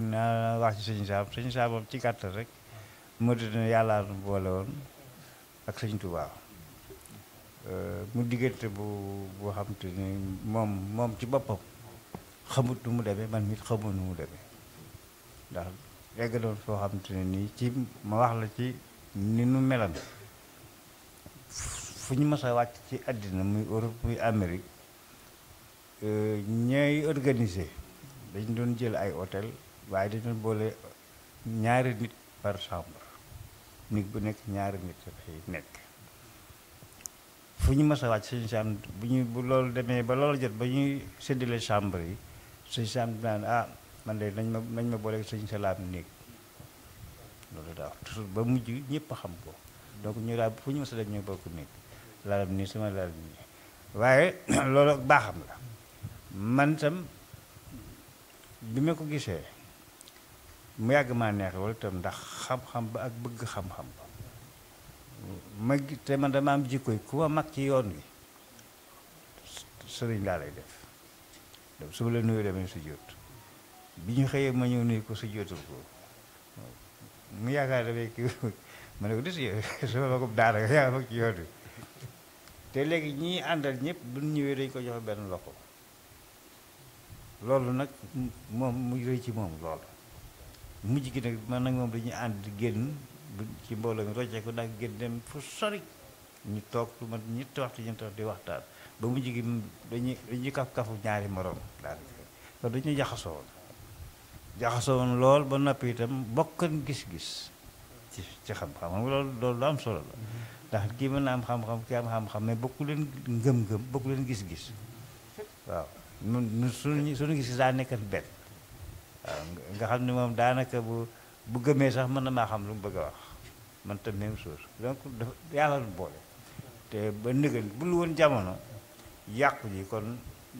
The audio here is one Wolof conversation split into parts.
naa wax ci sëñ Saam moom ci gàttal rek moo di ne yàllaa nu boole woon ak sëñ Tuubaa mu diggante boo xam te ni moom ci boppam xamut nu mu demee man mit xamut nu mu demee ndax yegg doon foo xam te ne nii ci ma wax la ci ni nu melan fu ñu mës a wàcc ci àddina muy Europe muy Amérique ñooy organiser dañ doon jël ay hôtel waaye dañ doon boole ñaari nit par chambre nit bu nekk ñaari nit dafay nekk fu ñu mës a wàcc sëñ Saam bu loolu demee ba loolu jot ba ñuy séddale chambre yi sëñ Saam dinaan man de nañ ma boole sëñ Salaam néeg loolu daa wax toujours ba mujj ñëpp a xam ko donc ñu daal fu ñu mës a dem ñooy bokk néeg lalam nii sama lalam nii waaye loolu baaxam la man tam bi ma ko gisee mu yàgg maa neex wala itam ndax xam-xam ba ak bëgg xam-xam ba te man dama am jikkoy ku ma mag ci yoon wi sëriñ laa lay def su ma la nuyu demee su jot bi ñu xëyee ma ñëw nuyu ko su jotul ko mu yaakaar dafay kii ma ne ko dis suma magum daara nga yaa mag ci yoon wi te léegi ñii àndal ñëpp bu ñëwee dañ ko joxe benn loxo loolu nag moom mu rëy ci moom loolu mujj gi nag man nag moom dañuy ànd di génn ci mbooloo mi rocceeku daal génn dem fu sori ñu toog lu ma ñetti waxtu ñu toog di waxtaan ba mujj gi dañuy kaf-kafu ñaari morom daal kon dañuy jaxasoo woon lool ba noppi itam bokkan gis-gis ci xam-xam loolu lu am solo la ndax kii mën na am xam-xam kii am xam-xam mais bokku leen ngëm-ngëm bokku leen gis-gis waaw ñun suñu gis daa nekkat benn waaw nga xam ne moom daanaka bu gëmee sax mën na maa xam lu mu bëgg a wax man tam même chose donc dafa yàlla lu boole te ba nëgal bu lu woon jamono yàqu ji kon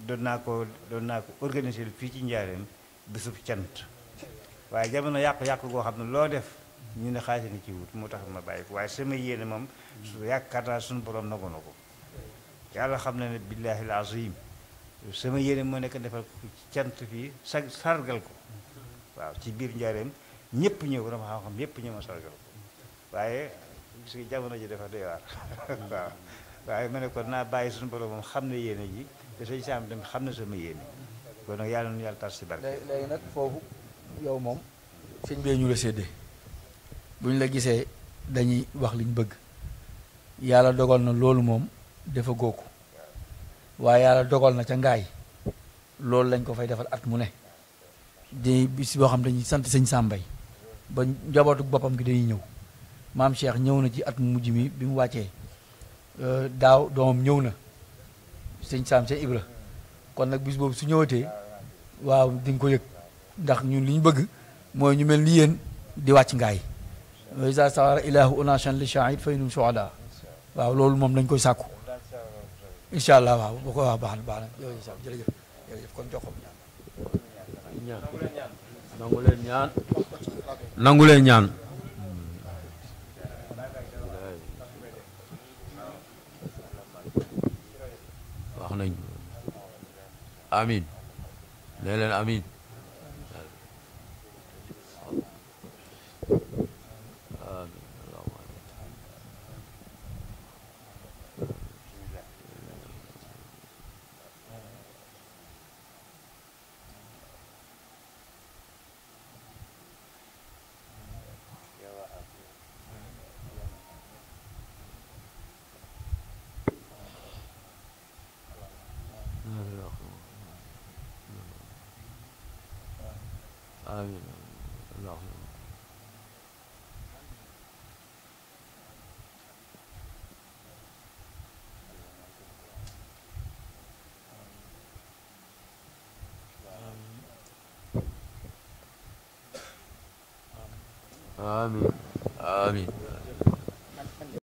doon naa ko organiser fii ci Njaaréem bésub cant waaye jamono yàqu goo xam ne loo def ñu ne xaalis ni ci wut moo tax ma bàyyi ko waaye sama yéene moom su yaakaar naa suñu borom nagu na ko yàlla xam na ne billaahi al-azim sama yéene moo nekk defal ko cant fii sargal ko waaw ci biir Njaaréem ñëpp ñëw dama xam-xam ñëpp ñëw ma sargal ko waaye gis nga jamono ji dafa doy waar waaw waaye ma ne kon naa bàyyi suñu borom moom xam ne yéene ji te sëñ Saam tamit xam na sama yéene kon nag yàlla na yàlla tas si barke. léegi nag foofu yow moom sëñ bee ñu la séddee bu ñu la gisee dañuy wax liñ bëgg yàlla dogal na loolu moom dafa gooku waaye yàlla dogal na ca ngaay loolu lañ ko fay defal at mu ne di bis boo xam dañuy sant sëñ Sàmbay ba njabootu boppam gi dañuy ñëw maam Cheikh ñëw na ci at mu mujj mi bi mu wàccee daaw doomam ñëw na sëñ Saam sëñ Ibra kon nag bis boobu su ñëwatee waaw di nga ko yëg ndax ñun li ñu bëgg mooy ñu mel ni yéen di wàcc ngaay isa sawara ilahu unachan li shahid fay num soada waaw loolu moom dañ koy sàkku incha allah waaw boo ko waaw baax na jërëjëf kon jox ko ñaan nangu leen ñaan wax nañ amin nee leen amin آمين اللهم آمين آمين